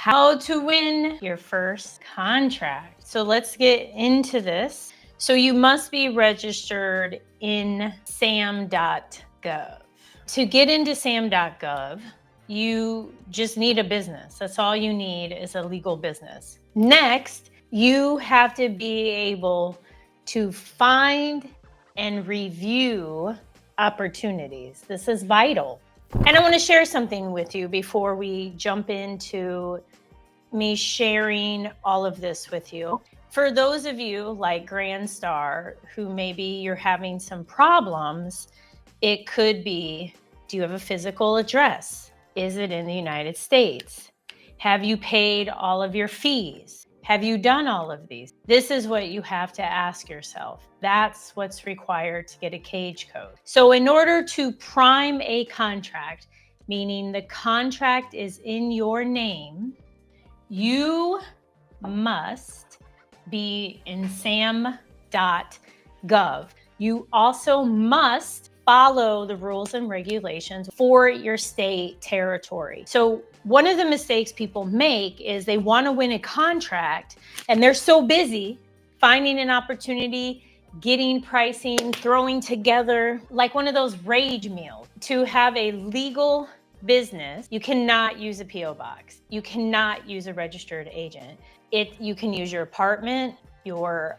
how to win your first contract. So let's get into this. So you must be registered in Sam.Gov. To get into Sam.Gov, you just need a business. That's all you need is a legal business. Next, you have to be able to find and review opportunities. This is vital. And I want to share something with you before we jump into me sharing all of this with you. For those of you like Grand Star who maybe you're having some problems, it could be, do you have a physical address? Is it in the United States? Have you paid all of your fees? Have you done all of these? This is what you have to ask yourself. That's what's required to get a cage code. So in order to prime a contract, meaning the contract is in your name, you must be in Sam.Gov. You also must follow the rules and regulations for your state territory. So one of the mistakes people make is they want to win a contract and they're so busy finding an opportunity, getting pricing, throwing together like one of those rage meals. To have a legal business, you cannot use a PO box. You cannot use a registered agent. You can use your apartment, your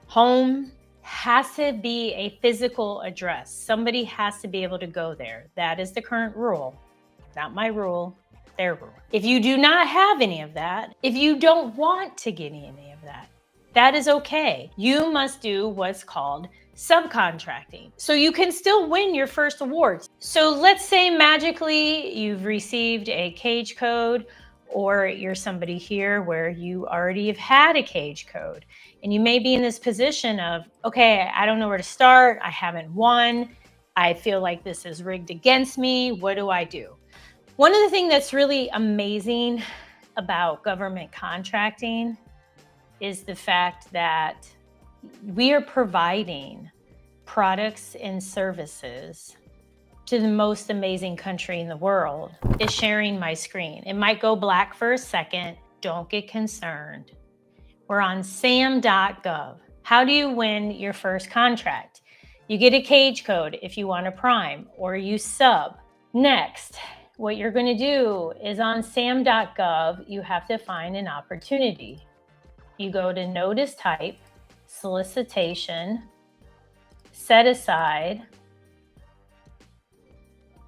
home. Has to be a physical address. Somebody has to be able to go there. That is the current rule. Not my rule, their rule. If you do not have any of that, if you don't want to get any of that, that is okay. You must do what's called subcontracting. So you can still win your first awards. So let's say magically you've received a cage code, or you're somebody here where you already have had a cage code. And you may be in this position of, okay, I don't know where to start. I haven't won. I feel like this is rigged against me. What do I do? One of the things that's really amazing about government contracting is the fact that we are providing products and services to the most amazing country in the world. Is sharing my screen. It might go black for a second. Don't get concerned. We're on Sam.Gov. How do you win your first contract? You get a cage code if you want to prime, or you sub. Next, what you're going to do is on Sam.Gov, you have to find an opportunity. You go to notice type, solicitation, set aside,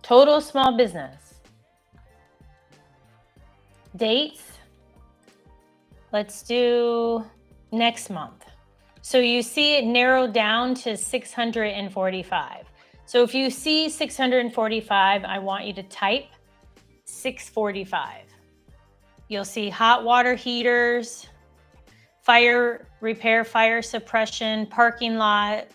total small business, dates. Let's do next month. So you see it narrowed down to 645. So if you see 645, I want you to type 645. You'll see hot water heaters, fire repair, fire suppression, parking lot,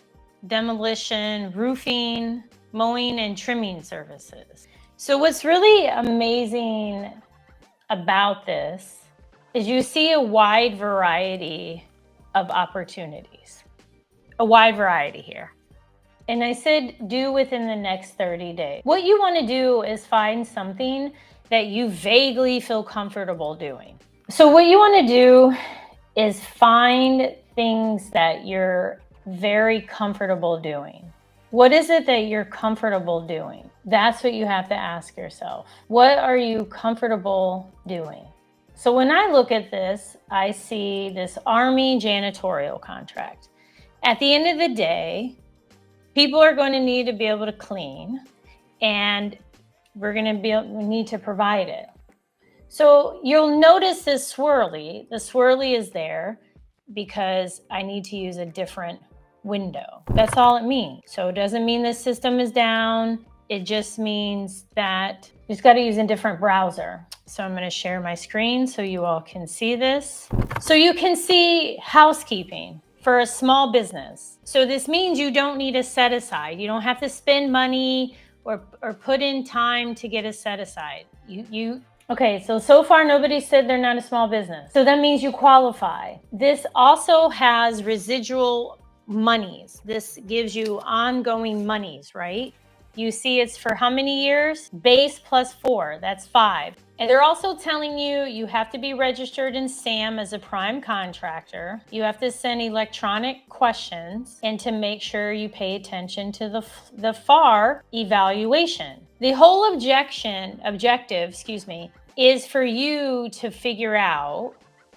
demolition, roofing, mowing and trimming services. So what's really amazing about this is you see a wide variety of opportunities, a wide variety here. And I said, do within the next 30 days. What you want to do is find something that you vaguely feel comfortable doing. So what you want to do is find things that you're very comfortable doing. What is it that you're comfortable doing? That's what you have to ask yourself. What are you comfortable doing? So when I look at this, I see this Army janitorial contract. At the end of the day, people are going to need to be able to clean, and we need to provide it. So you'll notice this swirly. The swirly is there because I need to use a different window. That's all it means. So it doesn't mean the system is down. It just means that you just got to use a different browser. So I'm going to share my screen so you all can see this. So you can see housekeeping for a small business. So this means you don't need a set aside. You don't have to spend money or put in time to get a set aside. Okay, so far nobody said they're not a small business. So that means you qualify. This also has residual monies. This gives you ongoing monies, right? You see it's for how many years? Base plus 4, that's 5. And they're also telling you you have to be registered in SAM as a prime contractor. You have to send electronic questions and to make sure you pay attention to the FAR evaluation. The whole objective, is for you to figure out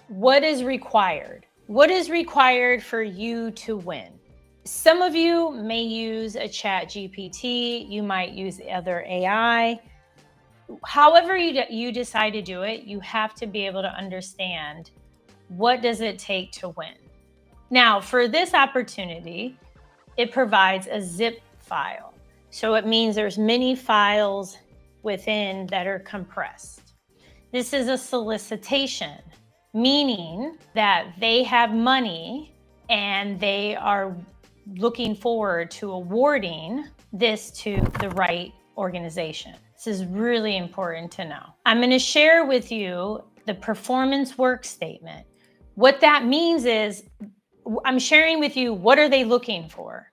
what is required. What is required for you to win? Some of you may use a chat GPT, you might use other AI. However you decide to do it, you have to be able to understand what does it take to win. Now, for this opportunity, it provides a zip file. So it means there's many files within that are compressed. This is a solicitation, meaning that they have money and they are looking forward to awarding this to the right organization. This is really important to know. I'm going to share with you the performance work statement. What that means is I'm sharing with you, what are they looking for?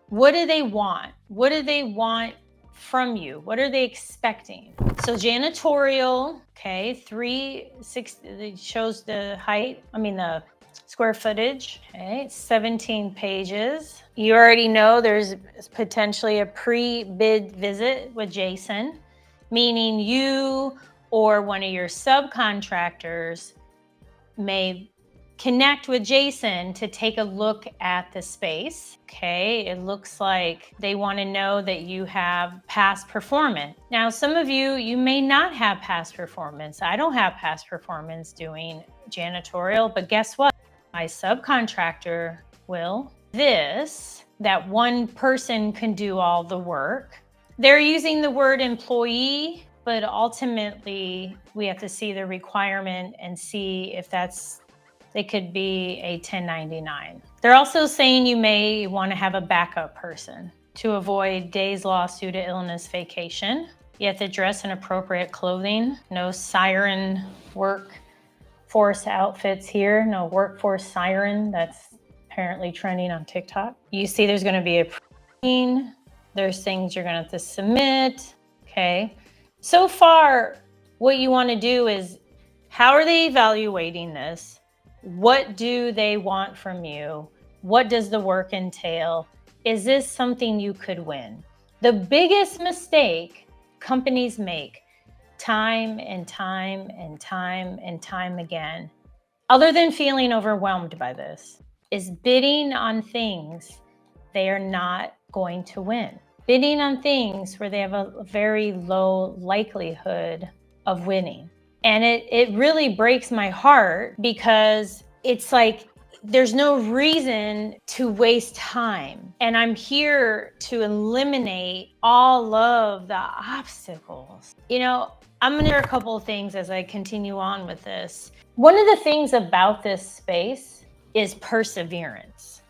What do they want? What do they want from you? What are they expecting? So janitorial, okay, 360, it shows the height, the square footage, okay, 17 pages. You already know there's potentially a pre-bid visit with Jason, meaning you or one of your subcontractors may connect with Jason to take a look at the space. Okay, it looks like they want to know that you have past performance. Now, some of you may not have past performance. I don't have past performance doing janitorial, but guess what? My subcontractor will. That one person can do all the work. They're using the word employee, but ultimately we have to see the requirement and see if they could be a 1099. They're also saying you may want to have a backup person to avoid days lost due to illness, vacation. You have to dress in appropriate clothing. No siren workforce outfits here. No workforce siren. That's apparently trending on TikTok. You see there's going to be a pre-screen. There's things you're going to have to submit. Okay. So far, what you want to do is, how are they evaluating this? What do they want from you? What does the work entail? Is this something you could win? The biggest mistake companies make time and time and time and time again, other than feeling overwhelmed by this, is bidding on things they are not going to win. Bidding on things where they have a very low likelihood of winning. And it really breaks my heart, because it's like there's no reason to waste time. And I'm here to eliminate all of the obstacles. I'm going to share a couple of things as I continue on with this. One of the things about this space is perseverance.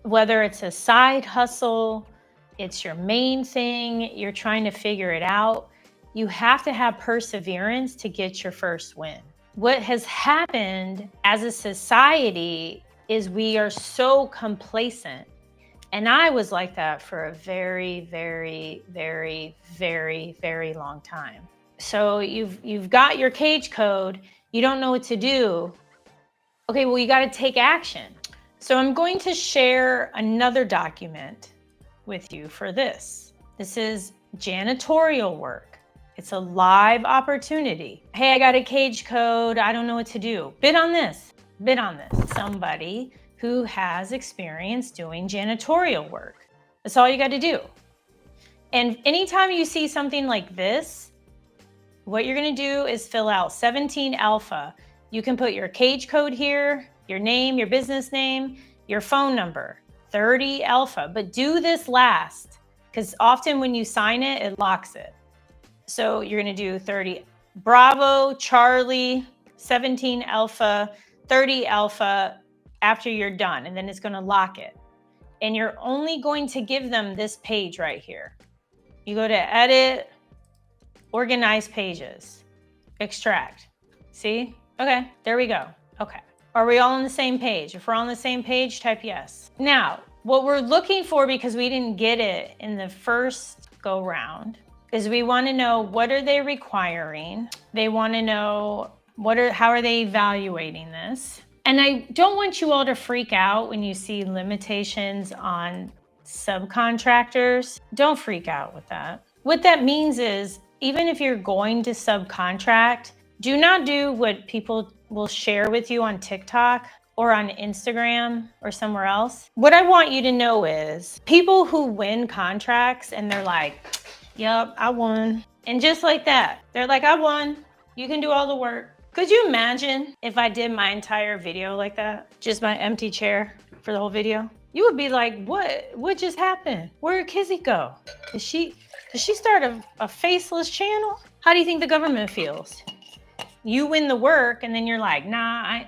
Whether it's a side hustle, it's your main thing, you're trying to figure it out, you have to have perseverance to get your first win. What has happened as a society is we are so complacent. And I was like that for a very, very, very, very, very long time. So you've got your cage code, you don't know what to do. Okay, well, you got to take action. So I'm going to share another document with you for this. This is janitorial work. It's a live opportunity. Hey, I got a cage code. I don't know what to do. Bid on this. Bid on this. Somebody who has experience doing janitorial work. That's all you got to do. And anytime you see something like this, what you're going to do is fill out 17 alpha. You can put your cage code here, your name, your business name, your phone number, 30 alpha, but do this last, because often when you sign it, it locks it. So you're going to do 30 Bravo, Charlie, 17 alpha, 30 alpha after you're done, and then it's going to lock it. And you're only going to give them this page right here. You go to edit, organize pages, extract. See? Okay, there we go. Okay. Are we all on the same page? If we're on the same page, type yes. Now, what we're looking for, because we didn't get it in the first go round is we want to know, what are they requiring? They want to know how are they evaluating this? And I don't want you all to freak out when you see limitations on subcontractors. Don't freak out with that. What that means is, even if you're going to subcontract, do not do what people will share with you on TikTok or on Instagram or somewhere else. What I want you to know is, people who win contracts and they're like, yep, I won. And just like that, they're like, I won. You can do all the work. Could you imagine if I did my entire video like that? Just my empty chair for the whole video? You would be like, what just happened? Where'd Kizzy go? Did she start a faceless channel? How do you think the government feels? You win the work and then you're like, nah,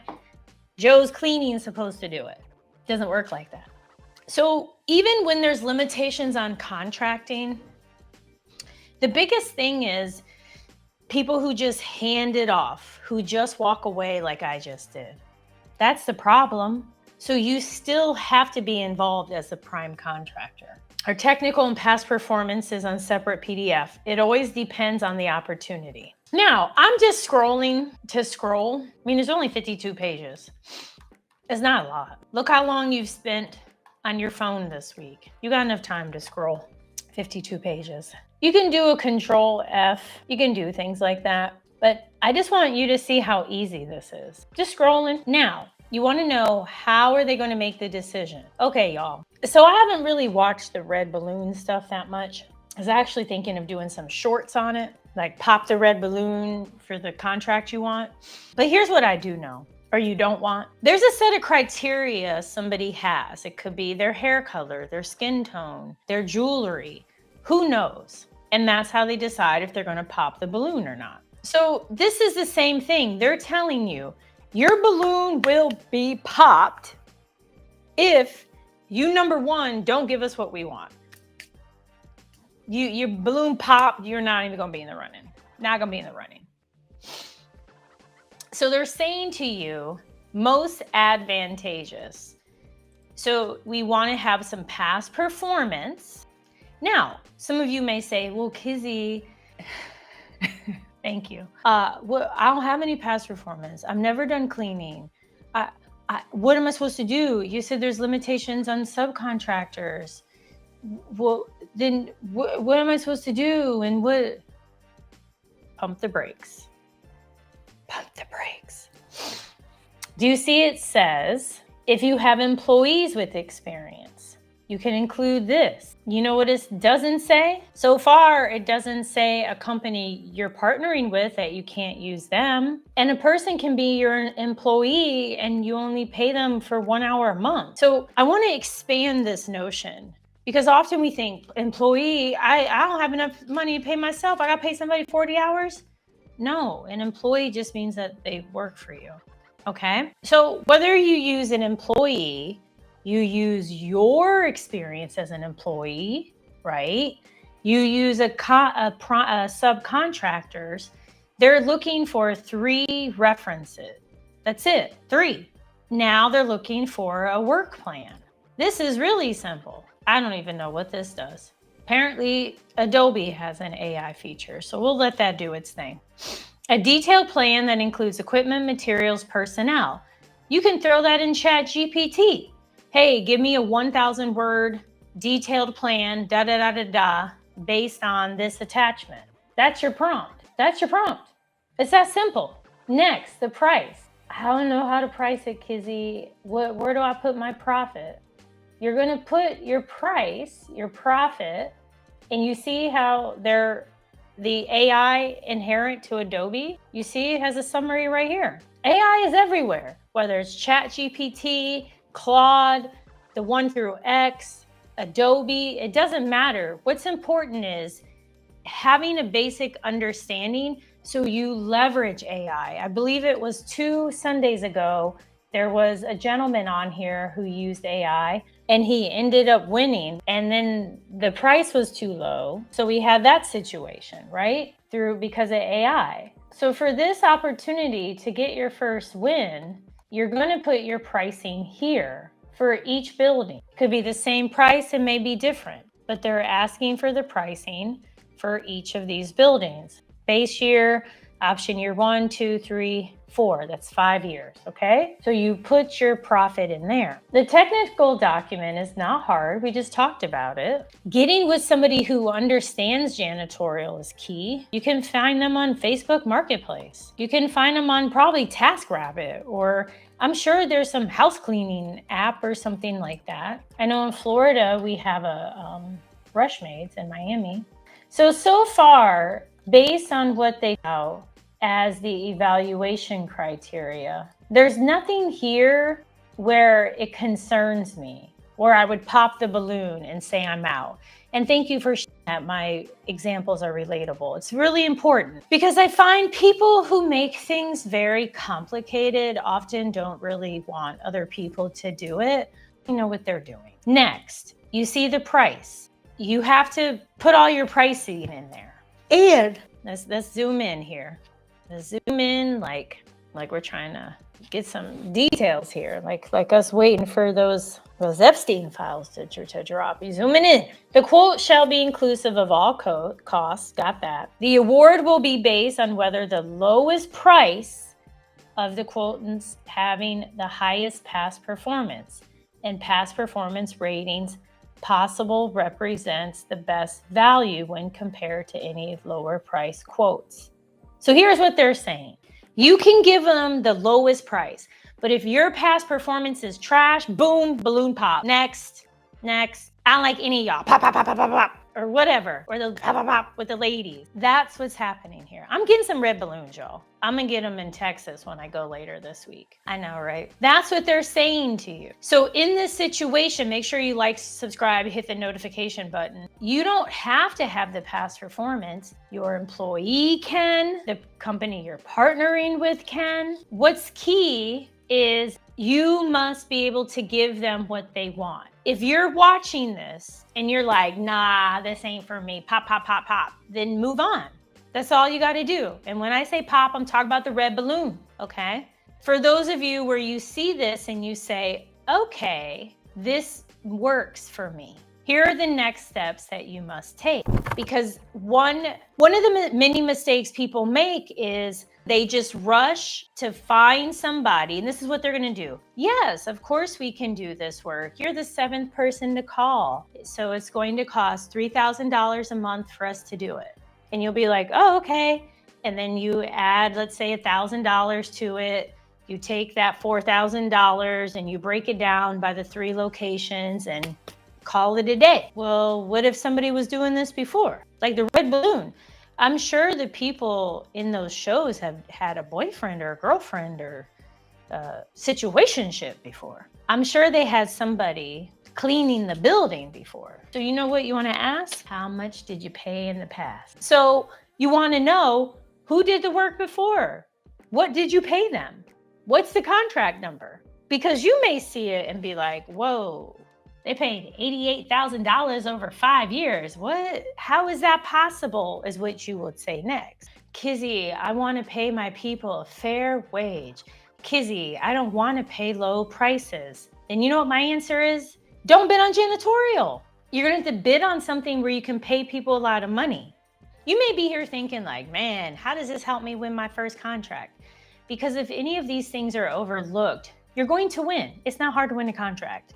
Joe's cleaning is supposed to do it. It doesn't work like that. So even when there's limitations on contracting, the biggest thing is people who just hand it off, who just walk away like I just did. That's the problem. So you still have to be involved as the prime contractor. Our technical and past performance is on separate PDF. It always depends on the opportunity. Now, I'm just scrolling to scroll. I mean, there's only 52 pages. It's not a lot. Look how long you've spent on your phone this week. You got enough time to scroll 52 pages. You can do a Control F. You can do things like that. But I just want you to see how easy this is. Just scrolling. Now, you want to know, how are they going to make the decision? Okay, y'all. So I haven't really watched the red balloon stuff that much. I was actually thinking of doing some shorts on it, like pop the red balloon for the contract you want. But here's what I do know, or you don't want. There's a set of criteria somebody has. It could be their hair color, their skin tone, their jewelry, who knows? And that's how they decide if they're going to pop the balloon or not. So this is the same thing. They're telling you, your balloon will be popped if you, number one, don't give us what we want. Your balloon popped, you're not even going to be in the running. Not going to be in the running. So they're saying to you, most advantageous. So we want to have some past performance. Now, some of you may say, well, Kizzy, thank you. Well, I don't have any past performance. I've never done cleaning. What am I supposed to do? You said there's limitations on subcontractors. Well, then what am I supposed to do? And what? Pump the brakes. Pump the brakes. Do you see it says, if you have employees with experience, you can include this. You know what it doesn't say? So far, it doesn't say a company you're partnering with that you can't use them. And a person can be your employee and you only pay them for 1 hour a month. So I want to expand this notion, because often we think, employee, I don't have enough money to pay myself. I got to pay somebody 40 hours. No, an employee just means that they work for you. Okay. So whether you use an employee, you use your experience as an employee, right? You use a subcontractors. They're looking for 3 references. That's it, 3. Now they're looking for a work plan. This is really simple. I don't even know what this does. Apparently, Adobe has an AI feature, so we'll let that do its thing. A detailed plan that includes equipment, materials, personnel. You can throw that in ChatGPT. Hey, give me a 1,000 word detailed plan, based on this attachment. That's your prompt. That's your prompt. It's that simple. Next, the price. I don't know how to price it, Kizzy. Where do I put my profit? You're going to put your price, your profit, and you see how the AI inherent to Adobe, you see it has a summary right here. AI is everywhere, whether it's ChatGPT, Claude, the 1 through X, Adobe, it doesn't matter. What's important is having a basic understanding so you leverage AI. I believe it was 2 Sundays ago, there was a gentleman on here who used AI and he ended up winning, and then the price was too low. So we had that situation, right? Because of AI. So for this opportunity to get your first win, you're going to put your pricing here for each building. Could be the same price, it may be different, but they're asking for the pricing for each of these buildings. Base year, option year 1, 2, 3, 4. That's 5 years, okay? So you put your profit in there. The technical document is not hard. We just talked about it. Getting with somebody who understands janitorial is key. You can find them on Facebook Marketplace. You can find them on probably TaskRabbit, or I'm sure there's some house cleaning app or something like that. I know in Florida, we have a Rushmaids in Miami. So far, based on what they know as the evaluation criteria, there's nothing here where it concerns me, where I would pop the balloon and say I'm out. And thank you for sharing that my examples are relatable. It's really important because I find people who make things very complicated often don't really want other people to do it. You know what they're doing. Next, you see the price. You have to put all your pricing in there. And let's zoom in here. Let's zoom in like we're trying to get some details here, like us waiting for those Epstein files to drop. You zooming in. The quote shall be inclusive of all costs. Got that. The award will be based on whether the lowest price of the quotants having the highest past performance, and past performance ratings possible represents the best value when compared to any lower price quotes. So here's what they're saying. You can give them the lowest price, but if your past performance is trash, boom, balloon pop. Next. I don't like any of y'all. Pop, pop, pop, pop, pop, pop. Or whatever. Or the pop, pop, pop with the ladies. That's what's happening here. I'm getting some red balloons, y'all. I'm gonna get them in Texas when I go later this week. I know, right? That's what they're saying to you. So in this situation, make sure you like, subscribe, hit the notification button. You don't have to have the past performance. Your employee can, the company you're partnering with can. What's key is you must be able to give them what they want. If you're watching this and you're like, nah, this ain't for me, pop, pop, pop, pop, then move on. That's all you got to do. And when I say pop, I'm talking about the red balloon, okay? For those of you where you see this and you say, okay, this works for me. Here are the next steps that you must take. Because one of the many mistakes people make is they just rush to find somebody, and this is what they're gonna do. Yes, of course we can do this work. You're the 7th person to call. So it's going to cost $3,000 a month for us to do it. And you'll be like, oh, okay. And then you add, let's say $1,000 to it. You take that $4,000 and you break it down by the 3 locations and call it a day. Well, what if somebody was doing this before? Like the red balloon. I'm sure the people in those shows have had a boyfriend or a girlfriend or situationship before. I'm sure they had somebody cleaning the building before. So you know what you want to ask? How much did you pay in the past? So you want to know who did the work before? What did you pay them? What's the contract number? Because you may see it and be like, whoa, they paid $88,000 over 5 years. What? How is that possible? Is what you would say next. Kizzy, I want to pay my people a fair wage. Kizzy, I don't want to pay low prices. And you know what my answer is? Don't bid on janitorial. You're going to have to bid on something where you can pay people a lot of money. You may be here thinking like, man, how does this help me win my first contract? Because if any of these things are overlooked, you're going to win. It's not hard to win a contract.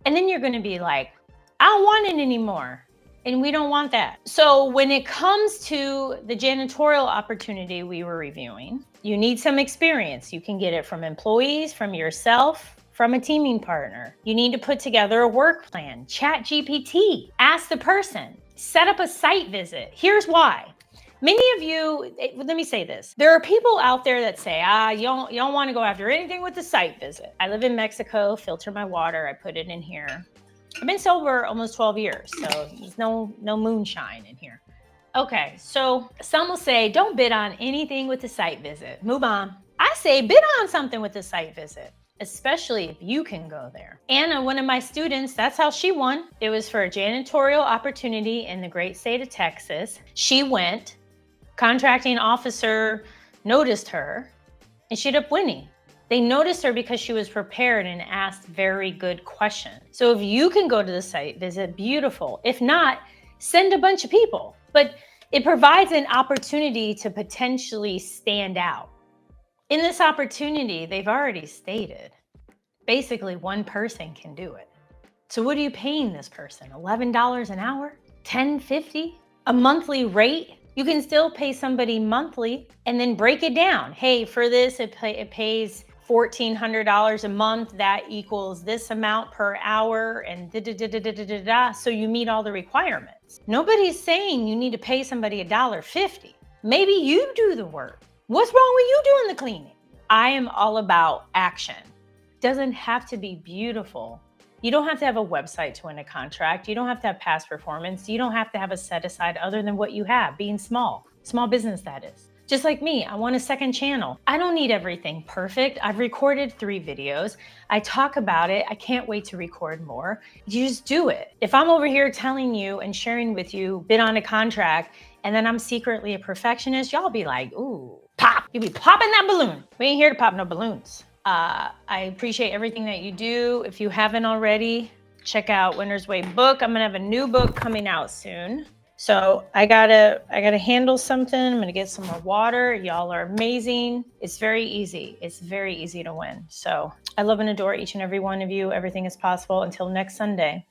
And then you're going to be like, I don't want it anymore. And we don't want that. So when it comes to the janitorial opportunity we were reviewing, you need some experience. You can get it from employees, from yourself, from a teaming partner. You need to put together a work plan, chat GPT, ask the person, set up a site visit. Here's why. Many of you, let me say this. There are people out there that say, you don't want to go after anything with the site visit. I live in Mexico, filter my water, I put it in here. I've been sober almost 12 years, so there's no moonshine in here. Okay, so some will say, don't bid on anything with the site visit. Move on. I say bid on something with the site visit, especially if you can go there. Anna, one of my students, that's how she won. It was for a janitorial opportunity in the great state of Texas. She went. Contracting officer noticed her and she ended up winning. They noticed her because she was prepared and asked very good questions. So if you can go to the site, visit, beautiful. If not, send a bunch of people. But it provides an opportunity to potentially stand out. In this opportunity, they've already stated, basically one person can do it. So what are you paying this person? $11 an hour? $10.50? A monthly rate? You can still pay somebody monthly and then break it down. Hey, for this, it pays $1,400 a month. That equals this amount per hour and da-da-da-da-da-da-da. So you meet all the requirements. Nobody's saying you need to pay somebody $1.50. Maybe you do the work. What's wrong with you doing the cleaning? I am all about action. It doesn't have to be beautiful. You don't have to have a website to win a contract. You don't have to have past performance. You don't have to have a set aside other than what you have, being small business that is. Just like me, I want a second channel. I don't need everything perfect. I've recorded 3 videos. I talk about it. I can't wait to record more. You just do it. If I'm over here telling you and sharing with you, bid on a contract, and then I'm secretly a perfectionist, y'all be like, ooh, pop. You be popping that balloon. We ain't here to pop no balloons. I appreciate everything that you do. If you haven't already, check out Winner's Way book. I'm gonna have a new book coming out soon. So I gotta handle something. I'm gonna get some more water. Y'all are amazing. It's very easy. It's very easy to win. So I love and adore each and every one of you. Everything is possible. Until next Sunday.